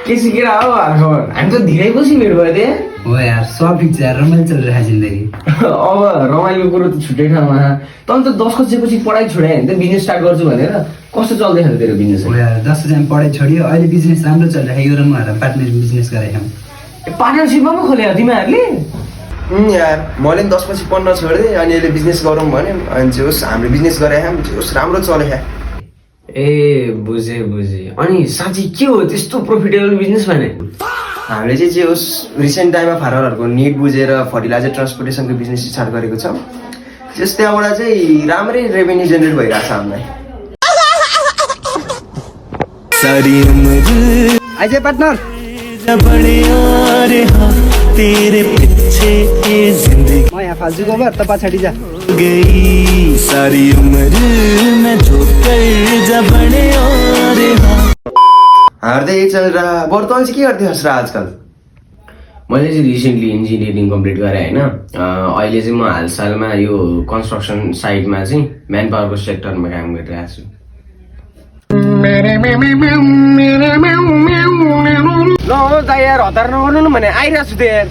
के सिकेर हो खबर हामी त धेरै पछि भेट भयो रे हो यार सब ठिक छ यार रमाइलो चलिरहेको छ जिन्दगी अब रमाइलो कुरो त छुट्टै ठाउँमा तँ त 10 कक्षापछि पढाइ छोडे होइन त बिजनेस स्टार्ट गर्छु भनेर कस्तो चल्दैछ त तेरो बिजनेस हो यार 10 जना पढाइ छोडियो अहिले बिजनेस राम्रो चलिरहेको यो र म पार्टनर बिजनेस गरेका छौँ पार्टनरसिपमा पो खोले तिमीहरूले यार मैले पनि 10 पछि पढ्न छोडिदिएँ अनि अहिले बिजनेस गरौँ भने अनि जे होस् हामीले बिजनेस गरे जे होस् राम्रो चले ए बुझे अनि साँच्ची के हो त्यस्तो प्रोफिटेबल बिजनेस भने हामीले चाहिँ जे होस् रिसेन्ट टाइममा फार्मरहरूको निड बुझेर फर्टिलाइजर ट्रान्सपोर्टेसनको बिजनेस स्टार्ट गरेको छौँ जस त्यहाँबाट चाहिँ राम्रै रेभेन्यू जेनेरेट भइरहेको छ हामीलाई आइज पार्टनर तेरे पीछे ये जिंदगी म यहाँ फाल्छु गोबर त पछाडि जा गई सारी उम्र में जो कर जा बड़े और हार्दै यही चल रहा बरु तँ चाहिँ के गर्दै हस् र आजकल मैले चाहिँ रिसेन्टली इन्जिनियरिङ कम्प्लिट गरेँ होइन अहिले चाहिँ म हालसालमा यो कन्स्ट्रक्सन साइटमा चाहिँ म्यान पावरको सेक्टरमा काम गरिरहेको छु ल हो त यार हतार नगर्नु न भने आइरहेको छु त यार